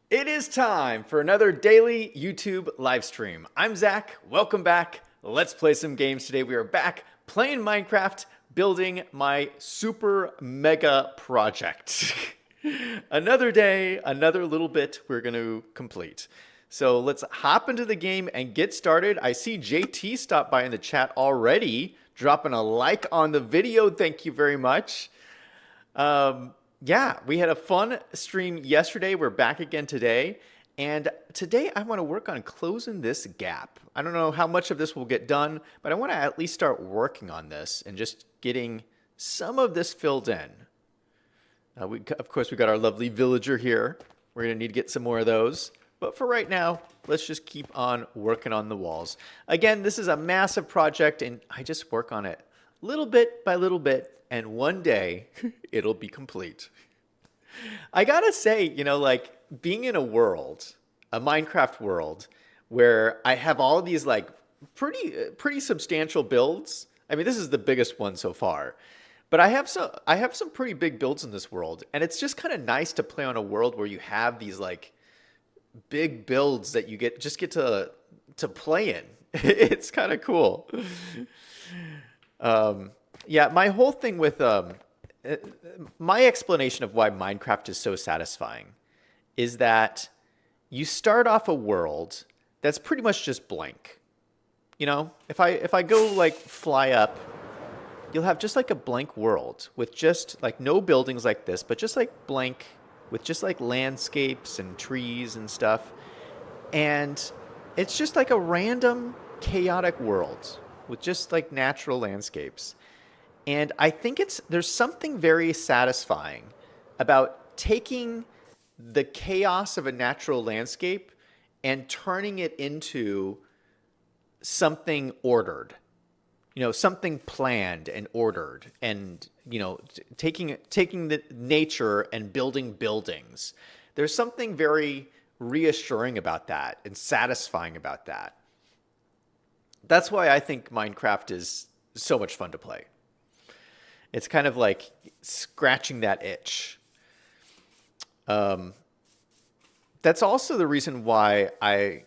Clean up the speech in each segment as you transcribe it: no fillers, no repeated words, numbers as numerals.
It is time for another daily YouTube live stream. I'm Zach. Welcome back. Let's play some games today. We are back playing Minecraft, building my super mega project. Another day, another little bit we're going to complete. So let's hop into the game and get started. I see JT stopped by in the chat already, dropping a like on the video. Thank you very much. Yeah, we had a fun stream yesterday. We're back again today. And today I want to work on closing this gap. I don't know how much of this will get done, but I want to at least start working on this and just getting some of this filled in. Of course, we got our lovely villager here. We're going to need to get some more of those. But for right now, let's just keep on working on the walls. Again, this is a massive project, and I just work on it little bit by little bit. And one day, it'll be complete. I gotta say, like being in a world, a Minecraft world, where I have all these like pretty substantial builds. I mean, this is the biggest one so far. But I have some pretty big builds in this world, and it's just kind of nice to play on a world where you have these like big builds that you get to play in. It's kind of cool. Yeah, my whole thing with my explanation of why Minecraft is so satisfying is that you start off a world that's pretty much just blank. If I go like fly up, you'll have just like a blank world with just like no buildings like this, but just like blank with just like landscapes and trees and stuff. And it's just like a random chaotic world with just like natural landscapes. And I think there's something very satisfying about taking the chaos of a natural landscape and turning it into something ordered, something planned and ordered, and taking the nature and building buildings. There's something very reassuring about that and satisfying about that. That's why I think Minecraft is so much fun to play. It's kind of like scratching that itch. That's also the reason why a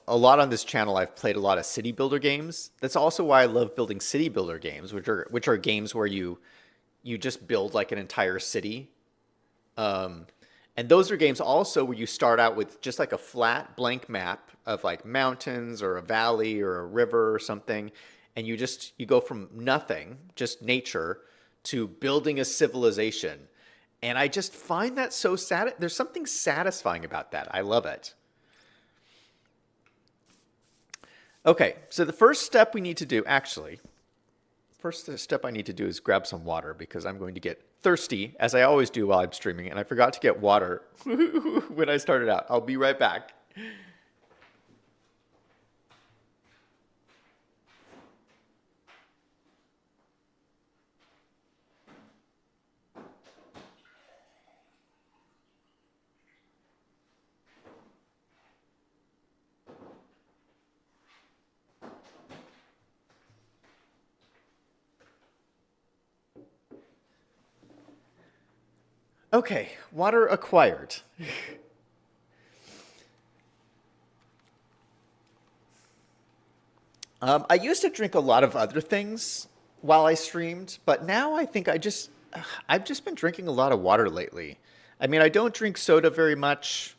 lot on this channel, I've played a lot of city builder games. That's also why I love building city builder games, which are games where you just build like an entire city. And those are games also where you start out with just like a flat blank map of like mountains or a valley or a river or something. And you go from nothing, just nature, to building a civilization. And I just find that so sad. There's something satisfying about that. I love it. Okay, so the first step I need to do is grab some water because I'm going to get thirsty, as I always do while I'm streaming, and I forgot to get water when I started out. I'll be right back. Okay, water acquired. I used to drink a lot of other things while I streamed, but now I think I've just been drinking a lot of water lately. I mean, I don't drink soda very much.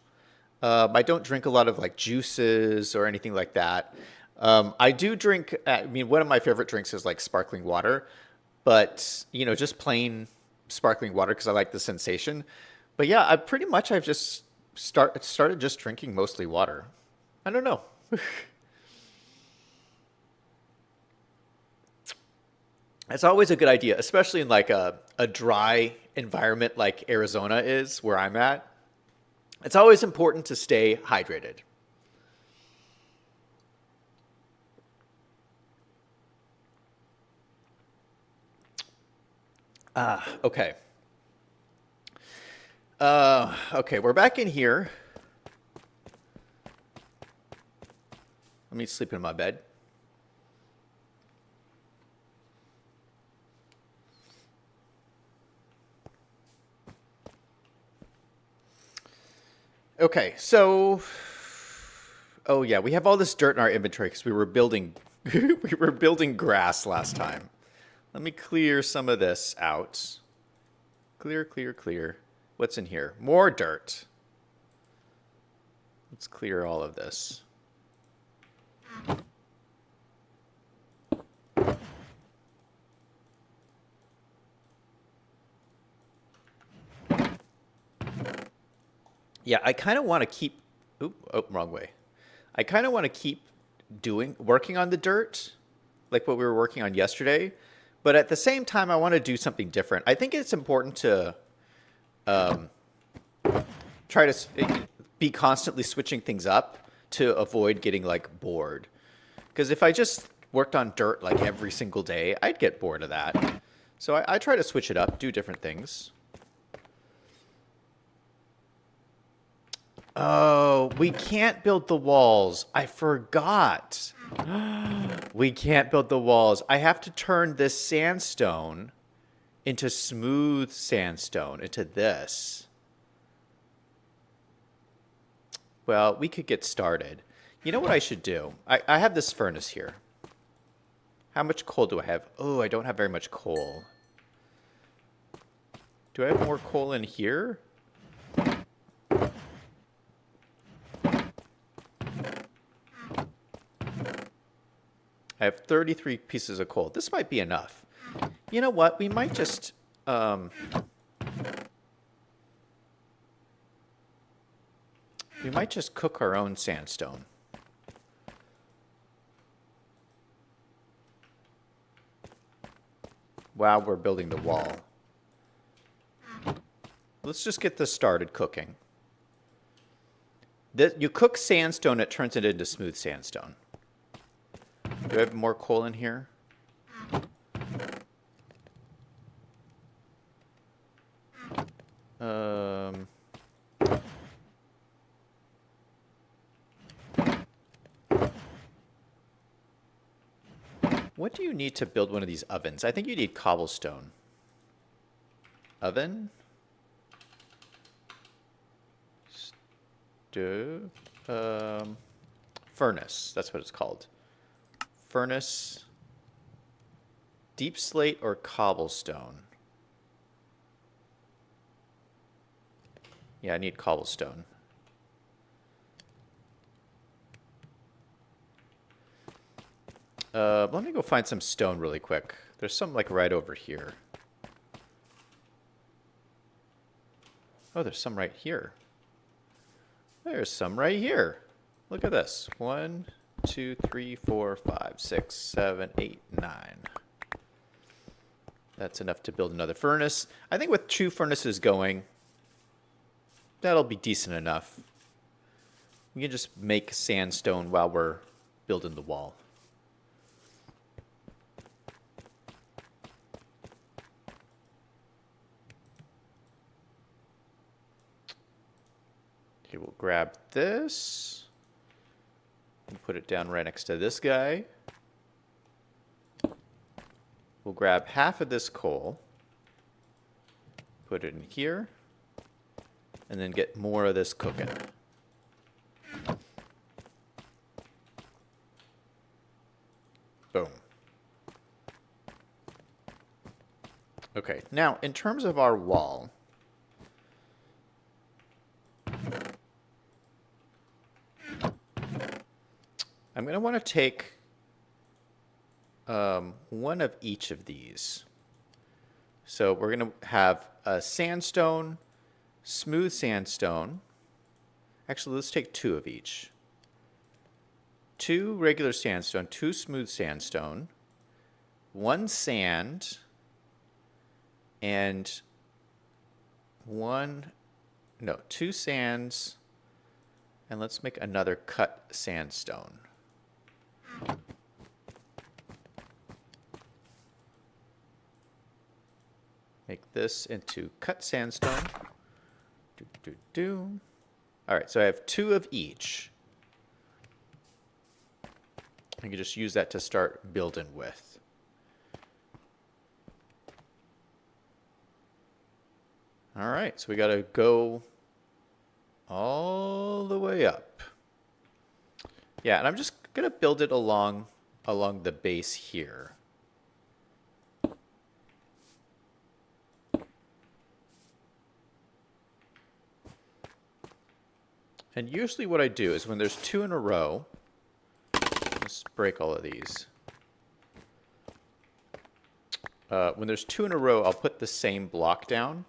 I don't drink a lot of like juices or anything like that. I do drink, I mean, one of my favorite drinks is like sparkling water, but just plain sparkling water because I like the sensation. But yeah, I've just started just drinking mostly water. I don't know. It's always a good idea, especially in like a dry environment like Arizona is, where I'm at. It's always important to stay hydrated. Okay. Okay, we're back in here. Let me sleep in my bed. Okay, so oh yeah, we have all this dirt in our inventory because we were building we were building grass last time. Let me clear some of this out. Clear, clear, clear. What's in here? More dirt. Let's clear all of this. Yeah, I kind of want to keep... Oop, oh, wrong way. I kind of want to keep working on the dirt, like what we were working on yesterday. But at the same time, I want to do something different. I think it's important to try to be constantly switching things up to avoid getting like bored. Because if I just worked on dirt like every single day, I'd get bored of that. So I try to switch it up, do different things. Oh, we can't build the walls. I forgot. We can't build the walls. I have to turn this sandstone into smooth sandstone, into this. Well, we could get started. You know what I should do? I have this furnace here. How much coal do I have? Oh, I don't have very much coal. Do I have more coal in here? I have 33 pieces of coal. This might be enough. You know what? We might just... we might just cook our own sandstone. While we're building the wall. Let's just get this started cooking. You cook sandstone, it turns it into smooth sandstone. Do I have more coal in here? What do you need to build one of these ovens? I think you need cobblestone. Oven? Stove? Furnace. That's what it's called. Furnace. Deep slate or cobblestone? Yeah, I need cobblestone. Let me go find some stone really quick. There's some like right over here. Oh, there's some right here. There's some right here. Look at this. 1, 2, 3, 4, 5, 6, 7, 8, 9. That's enough to build another furnace. I think with 2 furnaces going, that'll be decent enough. We can just make sandstone while we're building the wall. Okay, we'll grab this and put it down right next to this guy. We'll grab half of this coal, put it in here, and then get more of this cooking. Boom. Okay, now in terms of our wall, I'm going to want to take one of each of these. So we're going to have a sandstone, smooth sandstone. Actually, let's take 2 of each. 2 regular sandstone, 2 smooth sandstone, 1 sand, and 2 sands, and let's make another cut sandstone. Make this into cut sandstone. All right, so I have 2 of each. I can just use that to start building with. All right, so we got to go all way up. Yeah, and I'm just going to build it along the base here. And usually what I do is when there's 2 in a row, let's break all of these. When there's 2 in a row, I'll put the same block down.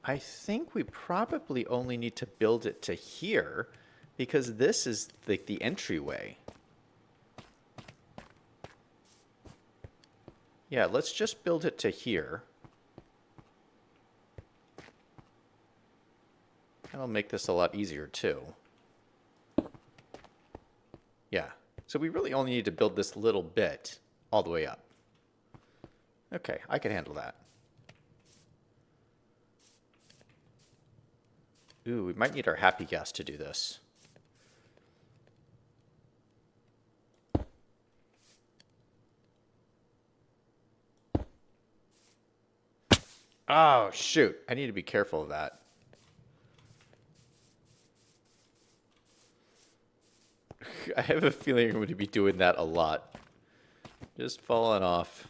I think we probably only need to build it to here because this is like the entryway. Yeah, let's just build it to here. That'll make this a lot easier too. Yeah, so we really only need to build this little bit all the way up. Okay, I can handle that. Ooh, we might need our happy gas to do this. Oh, shoot. I need to be careful of that. I have a feeling I'm going to be doing that a lot. Just falling off.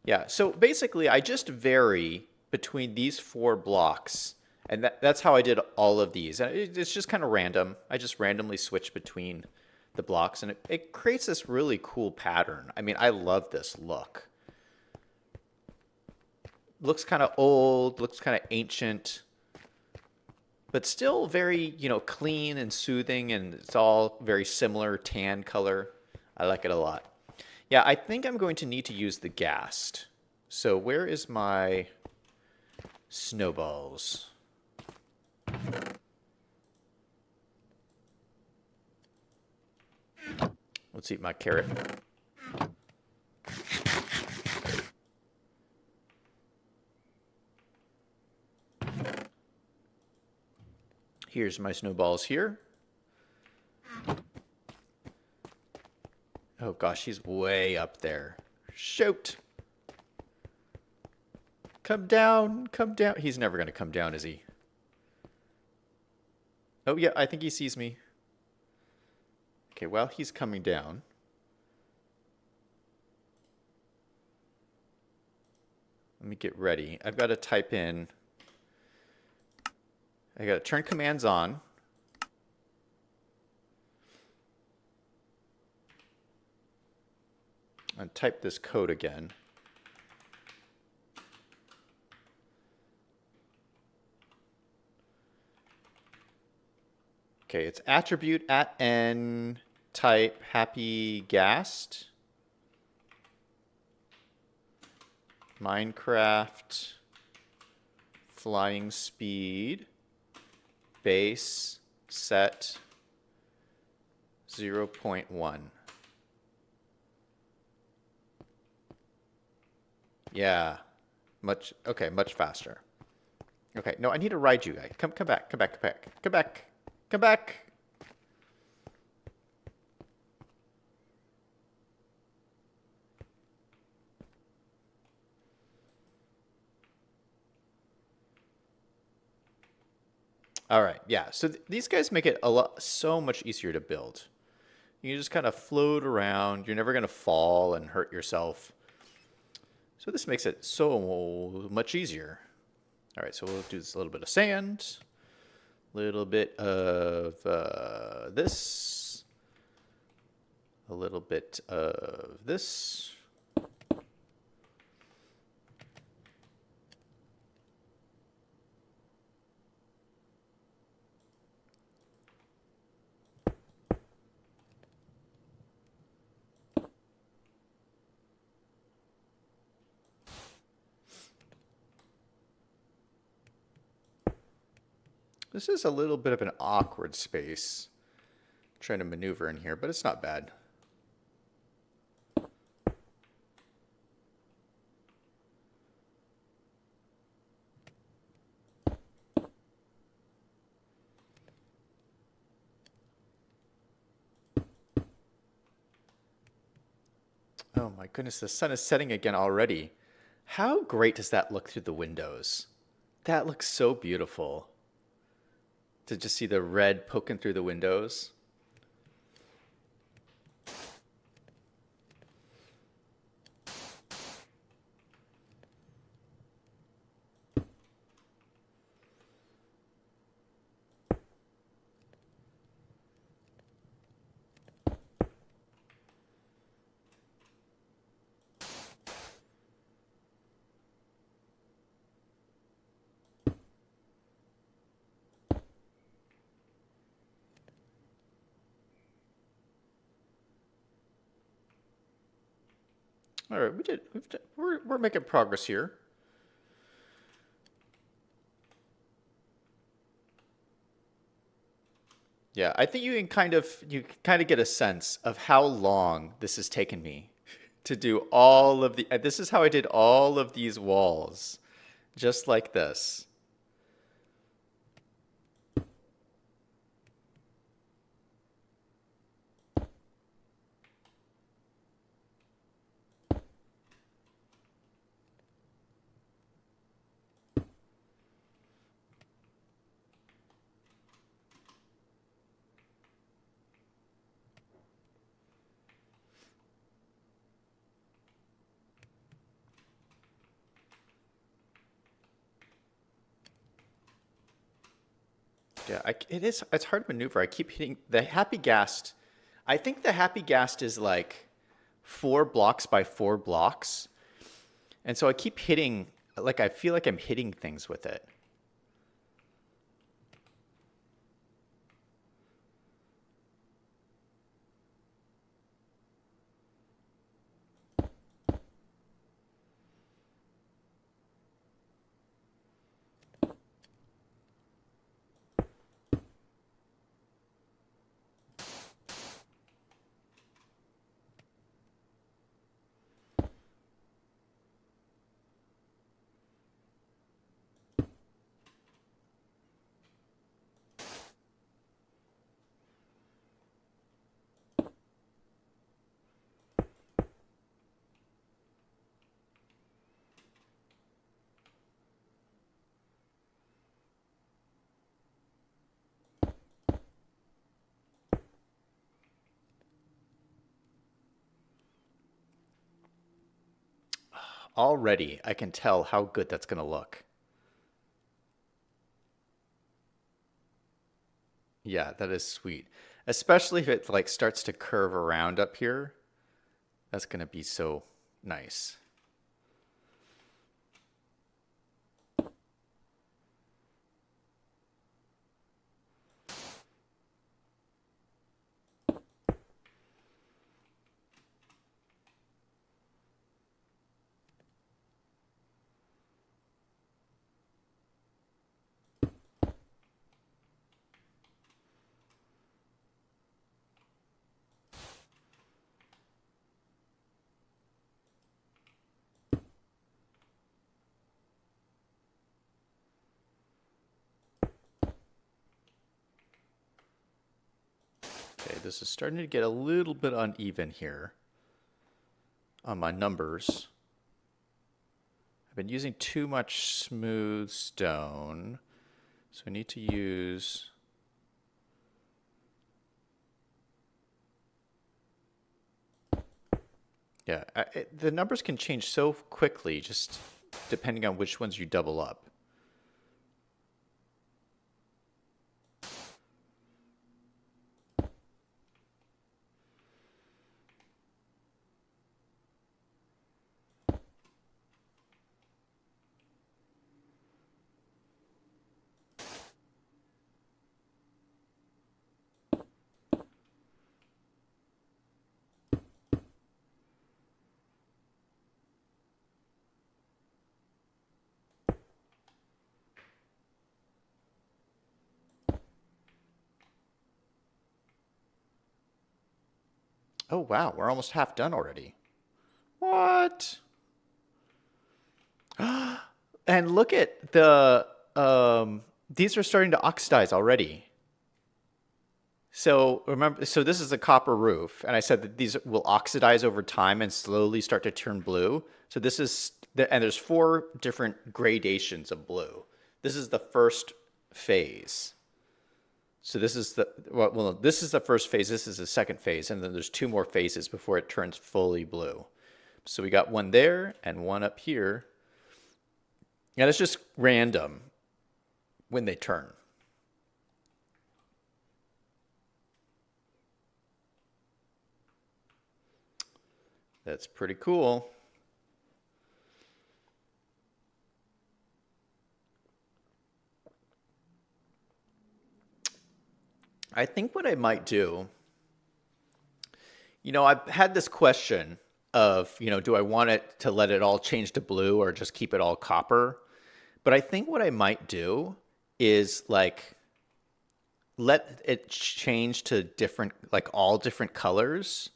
Yeah, so basically I just vary between these 4 blocks, and that's how I did all of these. And it's just kind of random. I just randomly switch between the blocks, and it creates this really cool pattern. I mean, I love this look. Looks kind of old, looks kind of ancient, but still very, clean and soothing, and it's all very similar tan color. I like it a lot. Yeah, I think I'm going to need to use the ghast. So where is my snowballs? Let's eat my carrot. Here's my snowballs here. Oh gosh, he's way up there. Shoot! Come down, come down. He's never going to come down, is he? Oh yeah, I think he sees me. Okay, while he's coming down, let me get ready. I've got to type in, I got to turn commands on. And type this code again. Okay, it's attribute @n type happy ghast. Minecraft flying speed base set 0.1. Yeah, much faster. Okay, no, I need to ride you, guy. Come back. All right, yeah. So these guys make it so much easier to build. You can just kind of float around. You're never going to fall and hurt yourself. So this makes it so much easier. All right, so we'll do this, a little bit of sand, a little bit of this, a little bit of this. This is a little bit of an awkward space. Trying to maneuver in here, but it's not bad. Oh my goodness, the sun is setting again already. How great does that look through the windows? That looks so beautiful. To just see the red poking through the windows. All right, we're making progress here. Yeah, I think you can kind of get a sense of how long this has taken me to do all of the. This is how I did all of these walls, just like this. Yeah, it is. It's hard to maneuver. I keep hitting the happy gast. I think the happy gast is like 4 blocks by 4 blocks, and so I keep hitting. Like I feel like I'm hitting things with it. Already, I can tell how good that's gonna look. Yeah, that is sweet. Especially if it like starts to curve around up here. That's gonna be so nice. Okay, this is starting to get a little bit uneven here on my numbers. I've been using too much smooth stone, so I need to use. Yeah, the numbers can change so quickly just depending on which ones you double up. Oh, wow. We're almost half done already. What? And look at these are starting to oxidize already. So remember, so this is a copper roof, and I said that these will oxidize over time and slowly start to turn blue. So this is, and there's four different gradations of blue. This is the first phase. So this is the, well, this is the first phase, this is the second phase, and then there's two more phases before it turns fully blue. So we got one there and one up here. And it's just random when they turn. That's pretty cool. I think what I might do, I've had this question of, do I want it to let it all change to blue or just keep it all copper? But I think what I might do is like let it change to different, like all different colors,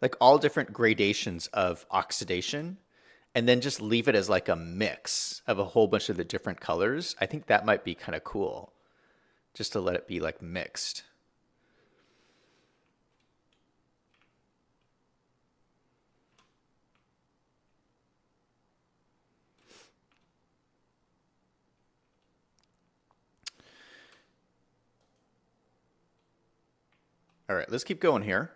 like all different gradations of oxidation, and then just leave it as like a mix of a whole bunch of the different colors. I think that might be kind of cool, just to let it be like mixed. All right, let's keep going here.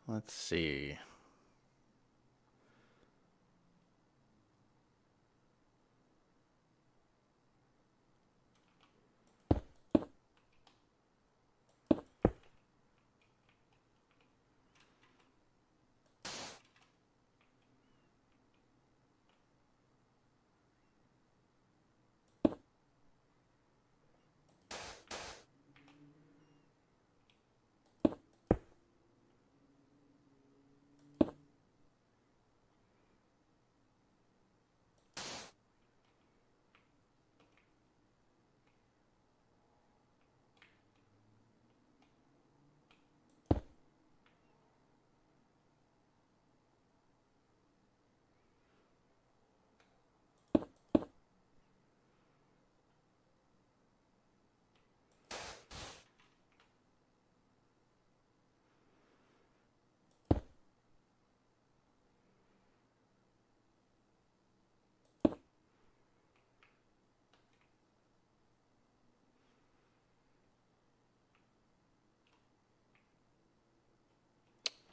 Let's see.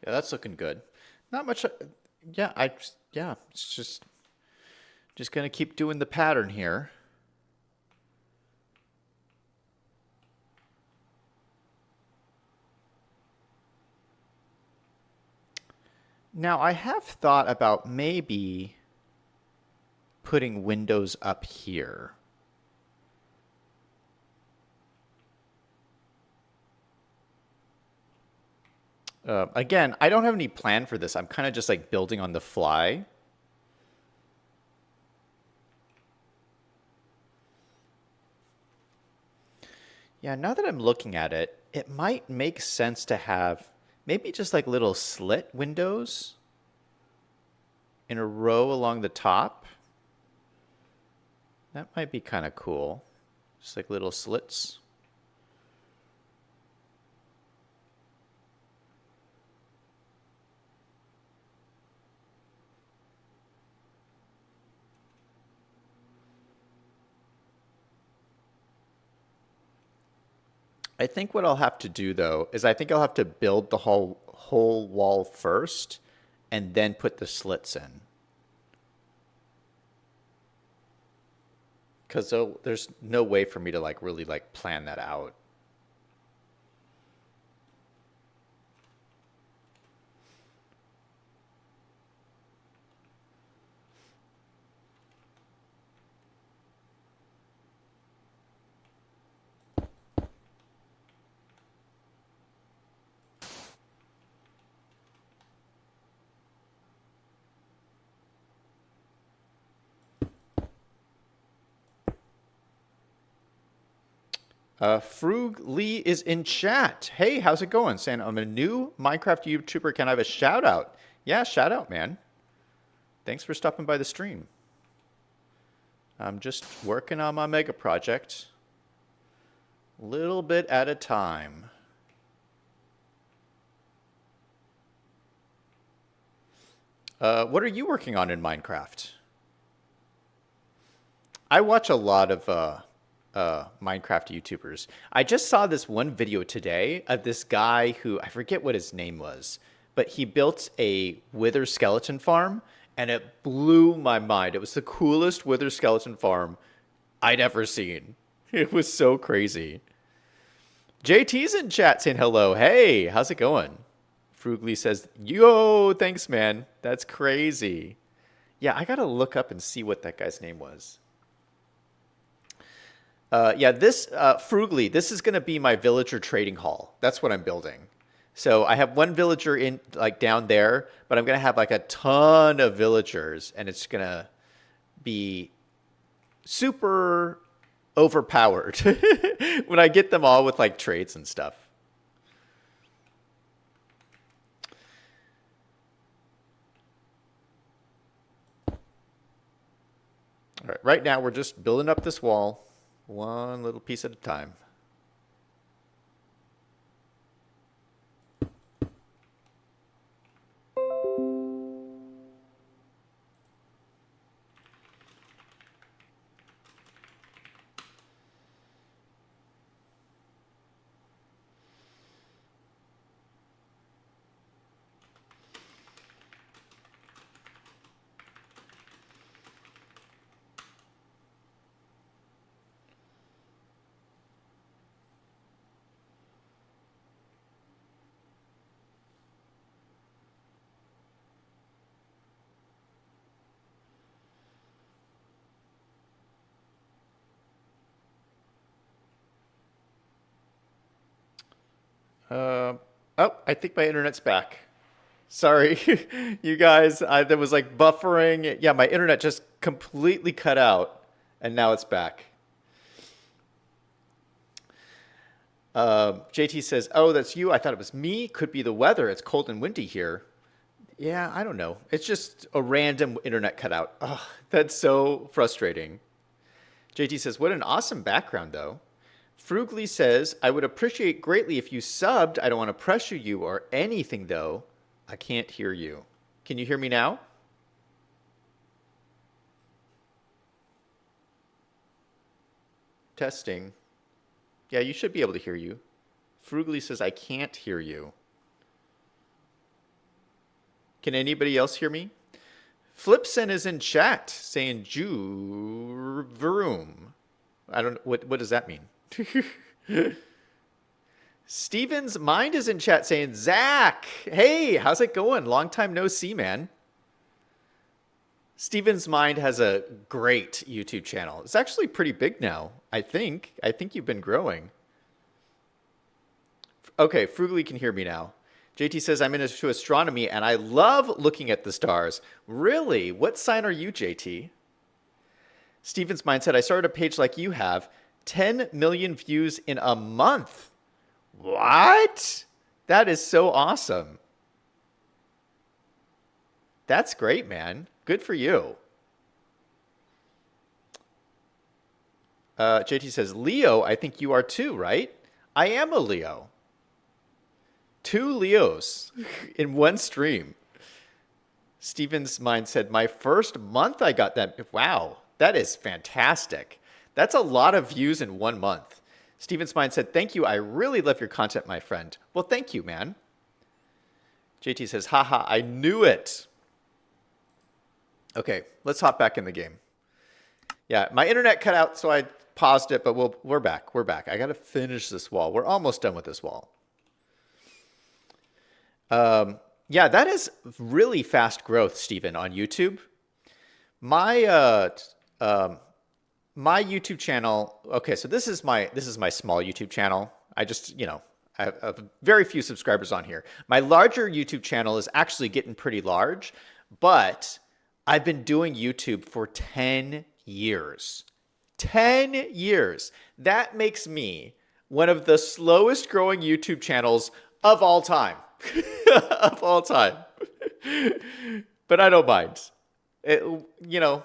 Yeah, that's looking good. Not much. Yeah, yeah, it's just gonna keep doing the pattern here. Now I have thought about maybe putting windows up here. Again, I don't have any plan for this. I'm kind of just like building on the fly. Yeah, now that I'm looking at it, it might make sense to have maybe just like little slit windows in a row along the top. That might be kind of cool. Just like little slits. I think what I'll have to do though is I think I'll have to build the whole wall first and then put the slits in. Because there's no way for me to like really like plan that out. Frug Lee is in chat. Hey, how's it going? Saying I'm a new Minecraft YouTuber. Can I have a shout out? Yeah, shout out, man. Thanks for stopping by the stream. I'm just working on my mega project. Little bit at a time. What are you working on in Minecraft? I watch a lot of Minecraft YouTubers. I just saw this one video today of this guy who, I forget what his name was, but he built a wither skeleton farm, and it blew my mind. It was the coolest wither skeleton farm I'd ever seen. It was so crazy. JT's in chat saying hello. Hey, how's it going? Frugly says, yo, thanks, man. That's crazy. Yeah, I gotta look up and see what that guy's name was. Yeah, this Frugly, this is gonna be my villager trading hall. That's what I'm building. So I have one villager in like down there, but I'm gonna have like a ton of villagers, and it's gonna be super overpowered when I get them all with like trades and stuff. All right, right now we're just building up this wall, one little piece at a time. Oh, I think my internet's back. Sorry, you guys. There was like buffering. Yeah, my internet just completely cut out, and now it's back. JT says, "Oh, that's you. I thought it was me. Could be the weather. It's cold and windy here." Yeah, I don't know. It's just a random internet cutout. Ugh, that's so frustrating. JT says, "What an awesome background, though." Frugly says, I would appreciate greatly if you subbed. I don't want to pressure you or anything, though. I can't hear you. Can you hear me now? Testing. Yeah, you should be able to hear you. Frugly says, I can't hear you. Can anybody else hear me? Flipson is in chat saying, Ju Vroom. I don't know. What does that mean? Steven's Mind is in chat saying, Zach, hey, how's it going? Long time no see, man. Steven's Mind has a great YouTube channel. It's actually pretty big now, I think. I think you've been growing. Okay, Frugally can hear me now. JT says, I'm into astronomy, and I love looking at the stars. Really? What sign are you, JT? Steven's Mind said, I started a page like you have. 10 million views in a month. What? That is so awesome. That's great, man. Good for you. JT says, Leo, I think you are too, right? I am a Leo. 2 Leos in one stream. Steven's Mind said, my first month I got that. Wow, that is fantastic. That's a lot of views in 1 month. Steven's Mind said, thank you. I really love your content, my friend. Well, thank you, man. JT says, haha, I knew it. Okay, let's hop back in the game. Yeah, my internet cut out, so I paused it, but we're back. We're back. I got to finish this wall. We're almost done with this wall. Yeah, that is really fast growth, Stephen, on YouTube. My my YouTube channel. Okay, so this is my small YouTube channel. I just, I have very few subscribers on here. My larger YouTube channel is actually getting pretty large, but I've been doing YouTube for 10 years. 10 years. That makes me one of the slowest growing YouTube channels of all time. Of all time. But I don't mind. It, you know,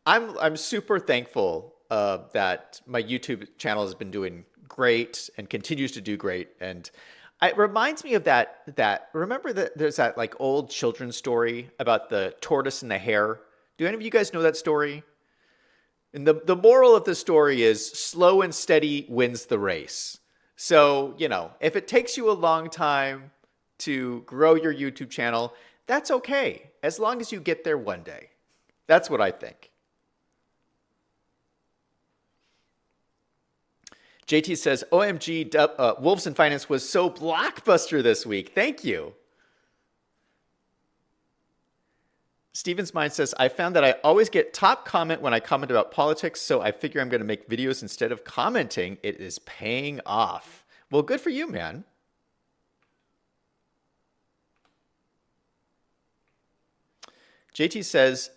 I'm super thankful that my YouTube channel has been doing great and continues to do great. And it reminds me of that remember that there's that like old children's story about the tortoise and the hare. Do any of you guys know that story? And the moral of the story is slow and steady wins the race. So, if it takes you a long time to grow your YouTube channel, that's okay, as long as you get there one day. That's what I think. JT says, OMG, Wolves in Finance was so blockbuster this week. Thank you. Steven's Mind says, I found that I always get top comment when I comment about politics, so I figure I'm going to make videos instead of commenting. It is paying off. Well, good for you, man. JT says,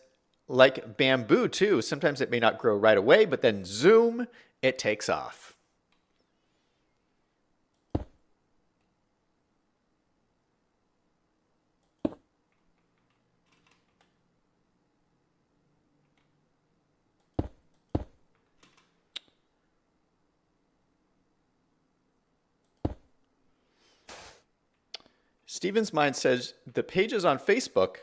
like bamboo too, sometimes it may not grow right away, but then zoom, it takes off. Steven's Mind says, the page is on Facebook.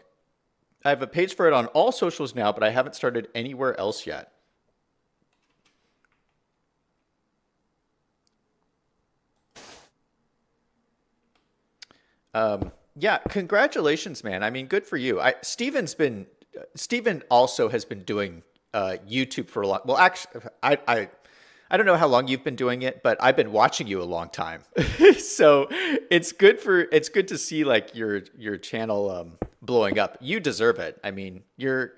I have a page for it on all socials now, but I haven't started anywhere else yet. Yeah, congratulations, man. I mean, good for you. Steven also has been doing YouTube for a long. Well, actually, I don't know how long you've been doing it, but I've been watching you a long time. So it's good to see like your channel blowing up. You deserve it. I mean,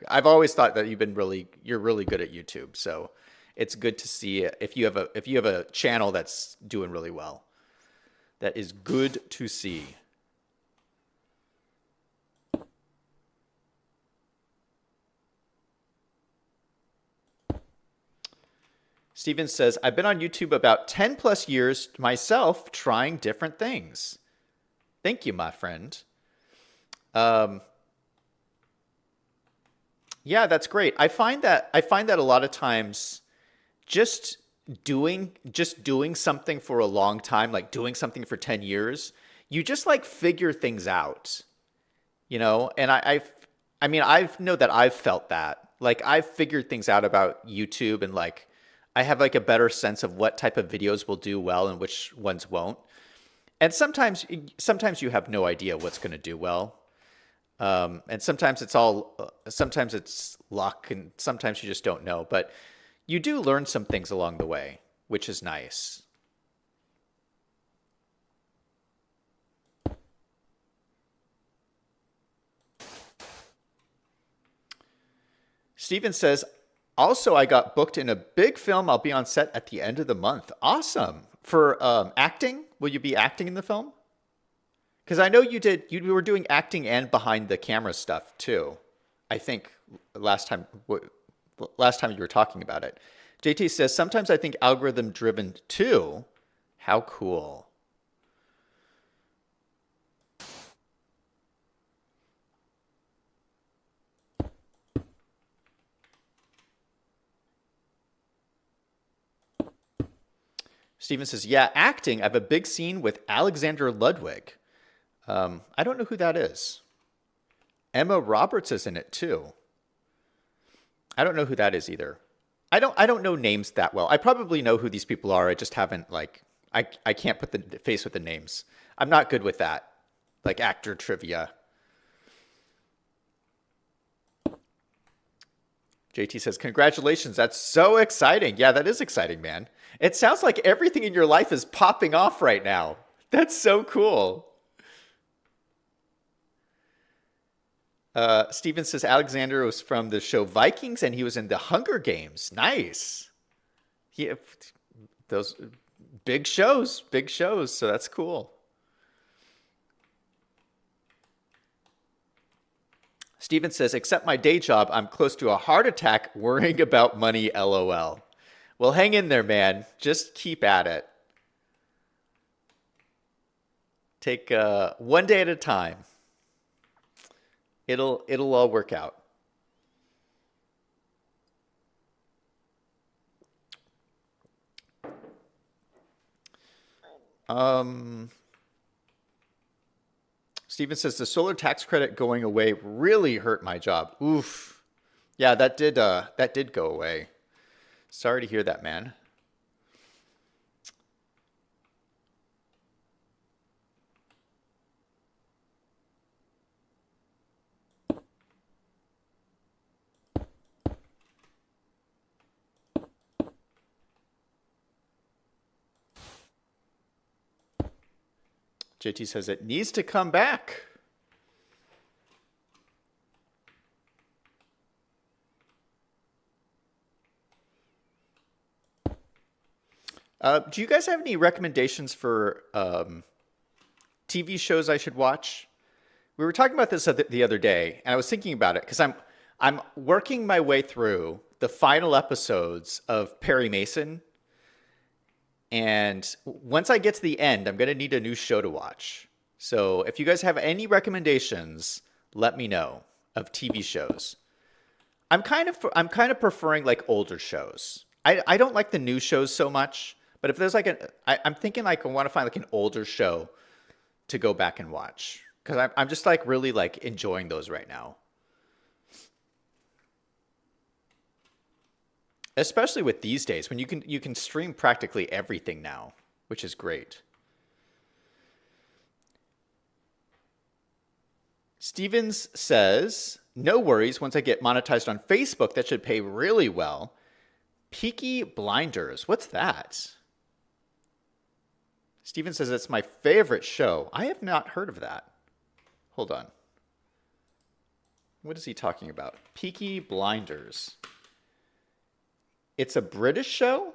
I've always thought that you're really good at YouTube. So it's good to see if you have a channel that's doing really well. That is good to see. Steven says, I've been on YouTube about 10 plus years myself, trying different things. Thank you, my friend. Yeah, that's great. I find that a lot of times just doing something for a long time, like doing something for 10 years, you just like figure things out, and I mean, I know that I've felt that. Like I've figured things out about YouTube, and like I have like a better sense of what type of videos will do well and which ones won't. And sometimes you have no idea what's going to do well. And sometimes it's luck, and sometimes you just don't know. But you do learn some things along the way, which is nice. Steven says, also, I got booked in a big film. I'll be on set at the end of the month. Awesome. For acting, will you be acting in the film? Because I know you were doing acting and behind the camera stuff too. I think last time you were talking about it. JT says, sometimes I think algorithm driven too. How cool. Steven says, yeah, acting. I have a big scene with Alexander Ludwig. I don't know who that is. Emma Roberts is in it too. I don't know who that is either. I don't know names that well. I probably know who these people are. I just haven't I can't put the face with the names. I'm not good with that. Like actor trivia. JT says, congratulations. That's so exciting. Yeah, that is exciting, man. It sounds like everything in your life is popping off right now. That's so cool. Steven says Alexander was from the show Vikings and he was in the Hunger Games. Nice. Those big shows. So that's cool. Steven says, except my day job, I'm close to a heart attack worrying about money, LOL. Well, hang in there, man. Just keep at it. Take one day at a time. It'll all work out. Steven says the solar tax credit going away really hurt my job. Oof. Yeah, that did go away. Sorry to hear that, man. JT says it needs to come back. Do you guys have any recommendations for TV shows I should watch? We were talking about this the other day, and I was thinking about it because I'm working my way through the final episodes of Perry Mason. And once I get to the end, I'm going to need a new show to watch. So if you guys have any recommendations, let me know of TV shows. I'm kind of preferring like older shows. I don't like the new shows so much, but if there's like I'm thinking like I want to find like an older show to go back and watch because I'm just like really like enjoying those right now. Especially with these days when you can stream practically everything now, which is great. Stevens says, no worries, once I get monetized on Facebook, that should pay really well. Peaky Blinders, what's that? Stevens says it's my favorite show. I have not heard of that. Hold on. What is he talking about? Peaky Blinders. It's a British show?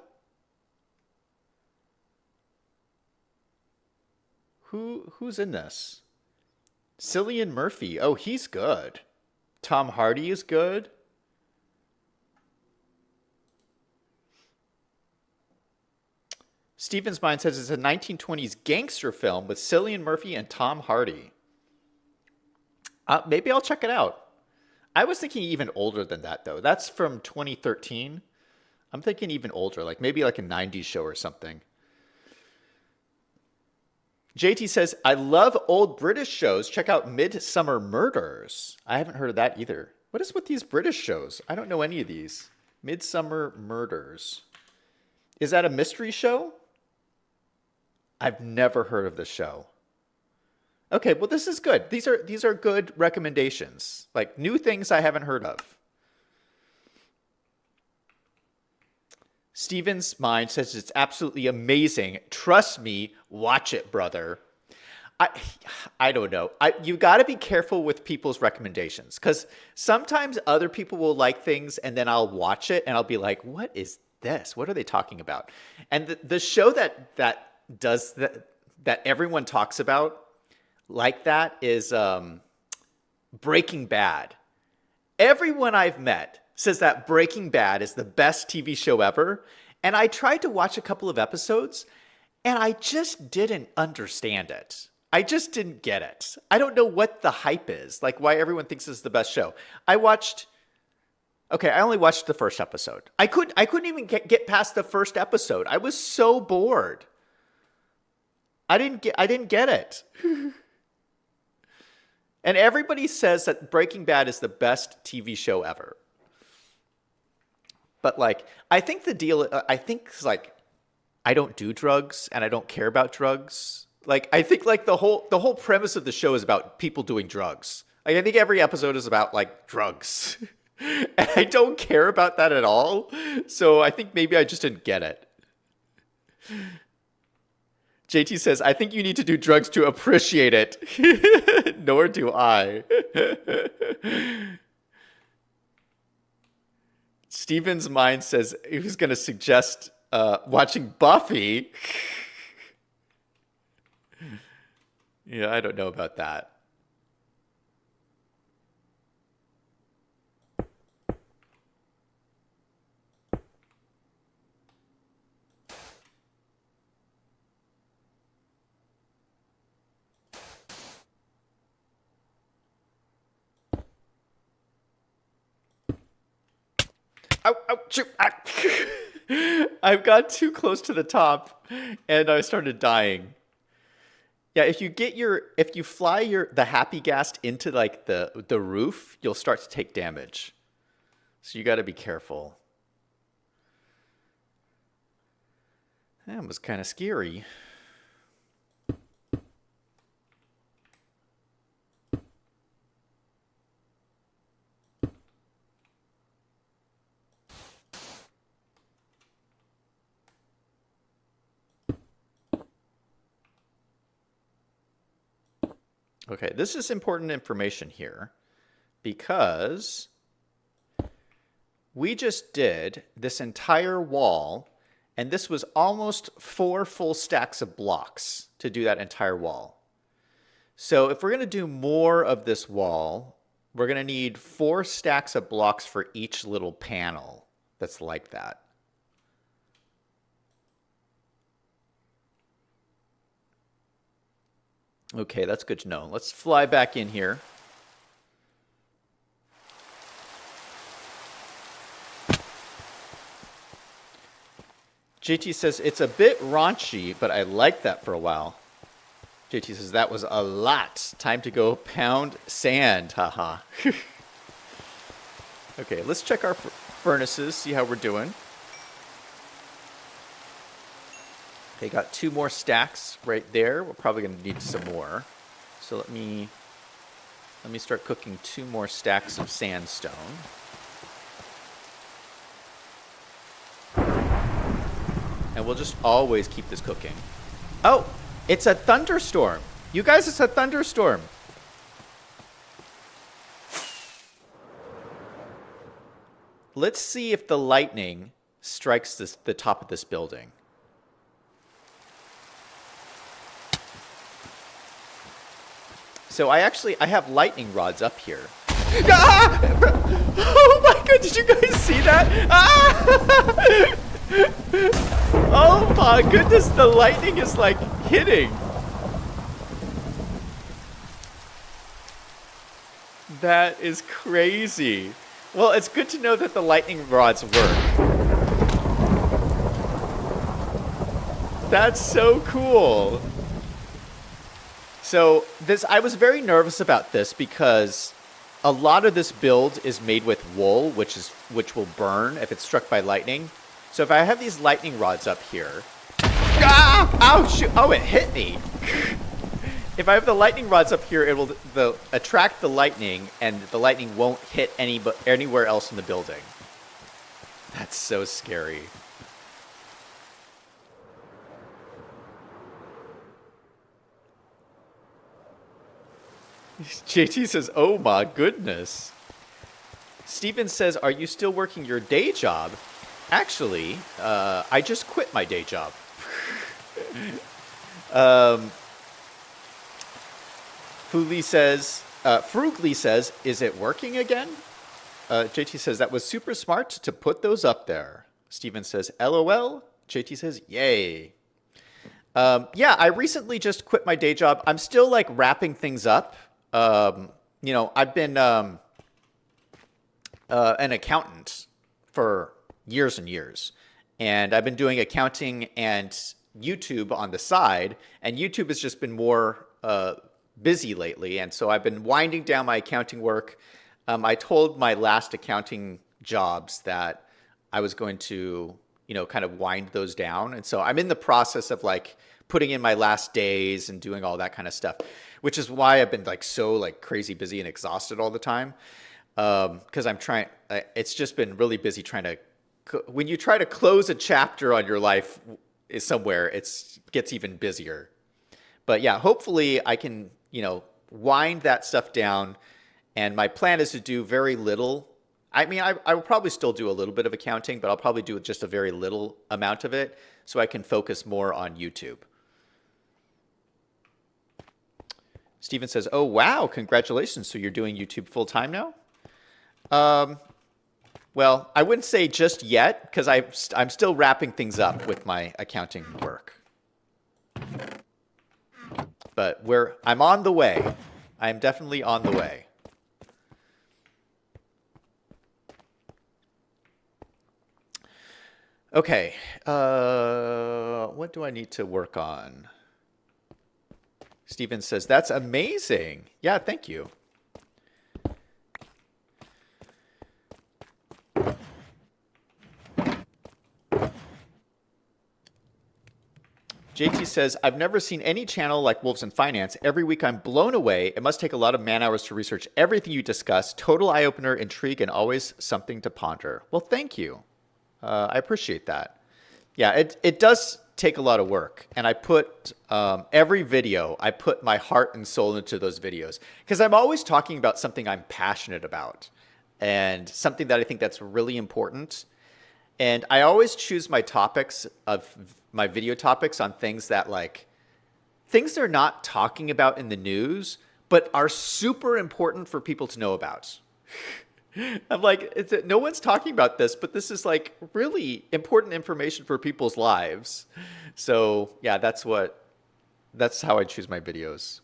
Who's in this? Cillian Murphy. Oh, he's good. Tom Hardy is good. Steven's Mind says it's a 1920s gangster film with Cillian Murphy and Tom Hardy. Maybe I'll check it out. I was thinking even older than that, though. That's from 2013. I'm thinking even older, like maybe like a 90s show or something. JT says, I love old British shows. Check out Midsummer Murders. I haven't heard of that either. What is with these British shows? I don't know any of these. Midsummer Murders. Is that a mystery show? I've never heard of this show. Okay, well, this is good. These are good recommendations. Like new things I haven't heard of. Steven's Mind says it's absolutely amazing. Trust me, watch it, brother. I don't know. You got to be careful with people's recommendations because sometimes other people will like things and then I'll watch it and I'll be like, what is this? What are they talking about? And the show that does that everyone talks about like that is Breaking Bad. Everyone I've met says that Breaking Bad is the best TV show ever. And I tried to watch a couple of episodes and I just didn't understand it. I just didn't get it. I don't know what the hype is, like why everyone thinks this is the best show. I only watched the first episode. I couldn't even get past the first episode. I was so bored. I didn't get it. And everybody says that Breaking Bad is the best TV show ever. But like, I think the deal, like, I don't do drugs and I don't care about drugs. Like, I think like the whole premise of the show is about people doing drugs. Like, I think every episode is about like drugs. And I don't care about that at all. So I think maybe I just didn't get it. JT says, I think you need to do drugs to appreciate it. Nor do I. Steven's mind says he was going to suggest watching Buffy. Yeah, I don't know about that. Ow, ow, shoot, I've got too close to the top and I started dying. Yeah, if you fly the happy gas into like the roof, you'll start to take damage. So you got to be careful. That was kind of scary. Okay, this is important information here because we just did this entire wall, and this was almost 4 full stacks of blocks to do that entire wall. So if we're going to do more of this wall, we're going to need 4 stacks of blocks for each little panel that's like that. Okay, that's good to know. Let's fly back in here. JT says, it's a bit raunchy, but I liked that for a while. JT says, that was a lot. Time to go pound sand. Haha. Okay, let's check our furnaces, see how we're doing. Okay, got 2 more stacks right there. We're probably going to need some more. So let me start cooking 2 more stacks of sandstone. And we'll just always keep this cooking. Oh, it's a thunderstorm. You guys, it's a thunderstorm. Let's see if the lightning strikes the top of this building. So I have lightning rods up here. Ah! Oh my god, did you guys see that? Ah! Oh my goodness, the lightning is like hitting. That is crazy. Well, it's good to know that the lightning rods work. That's so cool. So I was very nervous about this because a lot of this build is made with wool, which will burn if it's struck by lightning. So if I have these lightning rods up here, ow, shoot, oh, it hit me. If I have the lightning rods up here, it will attract the lightning, and the lightning won't hit anywhere else in the building. That's so scary. JT says, oh my goodness. Steven says, are you still working your day job? Actually, I just quit my day job. Frugly says, is it working again? JT says, that was super smart to put those up there. Steven says, LOL. JT says, yay. Yeah, I recently just quit my day job. I'm still like wrapping things up. I've been an accountant for years and years. And I've been doing accounting and YouTube on the side. And YouTube has just been more busy lately. And so I've been winding down my accounting work. I told my last accounting jobs that I was going to, kind of wind those down. And so I'm in the process of like putting in my last days and doing all that kind of stuff, which is why I've been like so like crazy busy and exhausted all the time. because I'm trying. It's just been really busy trying to. When you try to close a chapter on your life is somewhere, it gets even busier. But yeah, hopefully I can, wind that stuff down. And my plan is to do very little. I mean, I will probably still do a little bit of accounting, but I'll probably do just a very little amount of it so I can focus more on YouTube. Steven says, oh, wow, congratulations. So you're doing YouTube full time now? Well, I wouldn't say just yet because I'm still wrapping things up with my accounting work. But I'm on the way. I'm definitely on the way. Okay, what do I need to work on? Steven says, that's amazing. Yeah, thank you. JT says, I've never seen any channel like Wolves in Finance. Every week I'm blown away. It must take a lot of man hours to research everything you discuss. Total eye-opener, intrigue, and always something to ponder. Well, thank you. I appreciate that. Yeah, it does take a lot of work. And I put every video, I put my heart and soul into those videos. Because I'm always talking about something I'm passionate about. And something that I think that's really important. And I always choose my topics of my video topics on things that things they're not talking about in the news, but are super important for people to know about. I'm like, no one's talking about this, but this is really important information for people's lives. So yeah, that's how I choose my videos.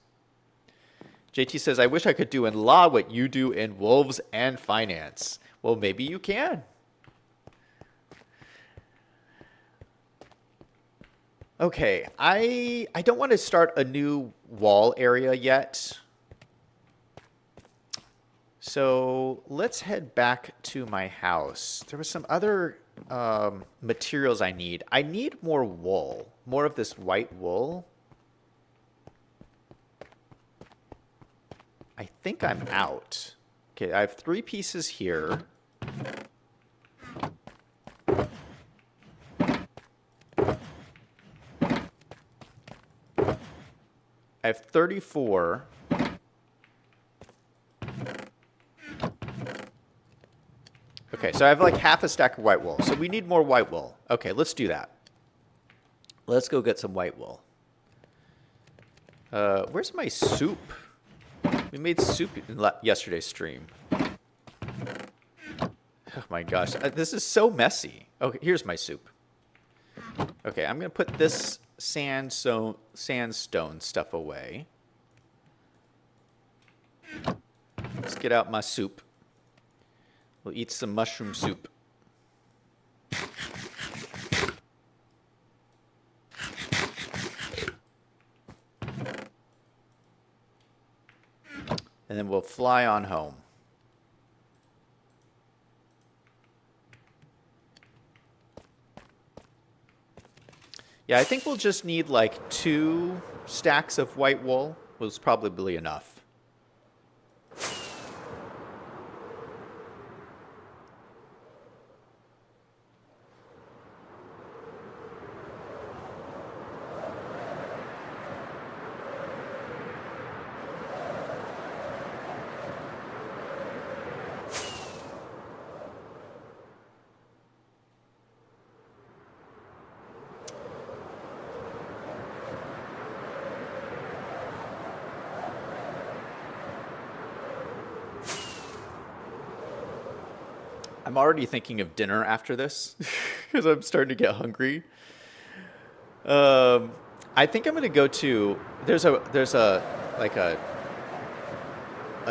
JT says, I wish I could do in law what you do in Wolves and Finance. Well, maybe you can. Okay, I don't want to start a new wall area yet. So let's head back to my house. There was some other materials I need. I need more wool, more of this white wool. I think I'm out. Okay, I have 3 pieces here. I have 34. Okay, so I have half a stack of white wool. So we need more white wool. Okay, let's do that. Let's go get some white wool. Where's my soup? We made soup in yesterday's stream. Oh my gosh, this is so messy. Okay, here's my soup. Okay, I'm going to put this sandstone stuff away. Let's get out my soup. We'll eat some mushroom soup. And then we'll fly on home. Yeah, I think we'll just need 2 stacks of white wool. Was probably enough. I'm already thinking of dinner after this because I'm starting to get hungry. I think I'm gonna go to there's a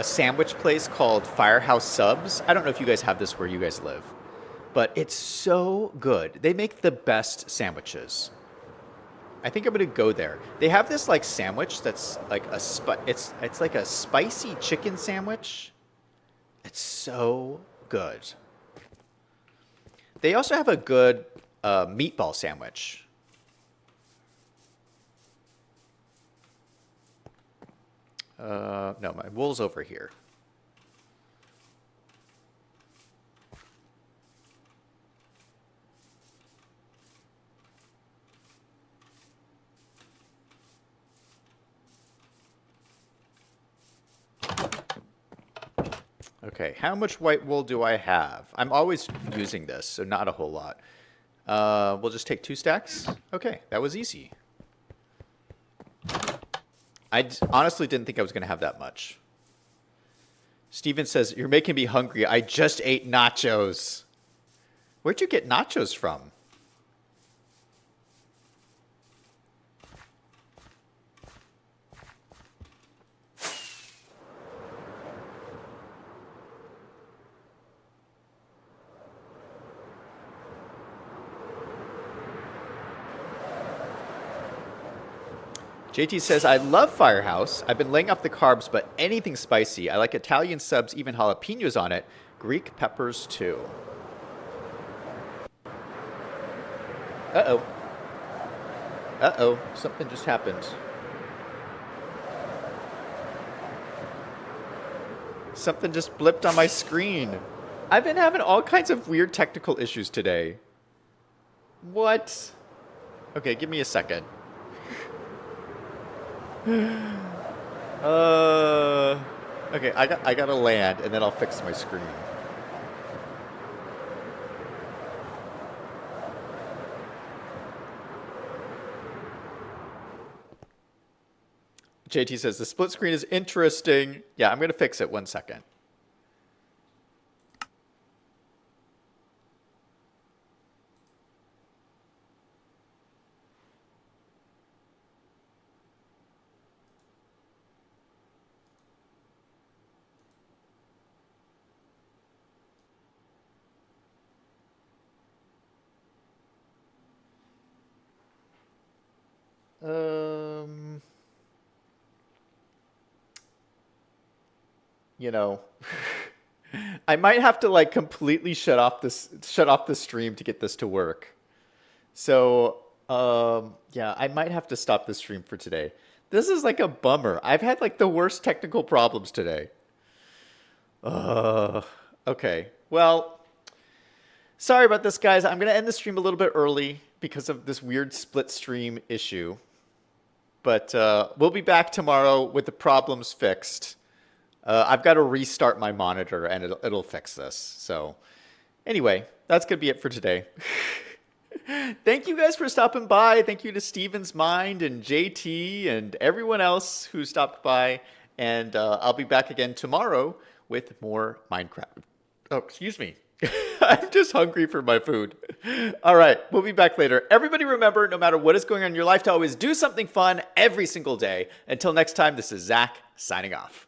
sandwich place called Firehouse Subs. I don't know if you guys have this where you guys live, but it's so good. They make the best sandwiches. I think I'm gonna go there. They have this sandwich that's it's like a spicy chicken sandwich. It's so good. They also have a good meatball sandwich. No, my wool's over here. Okay, how much white wool do I have? I'm always using this, so not a whole lot. We'll just take 2 stacks. Okay, that was easy. Honestly didn't think I was going to have that much. Steven says, you're making me hungry. I just ate nachos. Where'd you get nachos from? JT says, I love Firehouse. I've been laying off the carbs, but anything spicy. I like Italian subs, even jalapenos on it. Greek peppers, too. Uh-oh. Uh-oh. Something just happened. Something just blipped on my screen. I've been having all kinds of weird technical issues today. What? Okay, give me a second. Okay, I gotta land, and then I'll fix my screen. JT says, the split screen is interesting. Yeah, I'm gonna fix it. 1 second. You know, I might have to like completely shut off the stream to get this to work. So, yeah, I might have to stop the stream for today. This is like a bummer. I've had like the worst technical problems today. Okay. Well, sorry about this, guys. I'm going to end the stream a little bit early because of this weird split stream issue. But we'll be back tomorrow with the problems fixed. I've got to restart my monitor, and it'll fix this. So anyway, that's going to be it for today. Thank you guys for stopping by. Thank you to Steven's Mind and JT and everyone else who stopped by. And I'll be back again tomorrow with more Minecraft. Oh, excuse me. I'm just hungry for my food. All right, we'll be back later. Everybody remember, no matter what is going on in your life, to always do something fun every single day. Until next time, this is Zach signing off.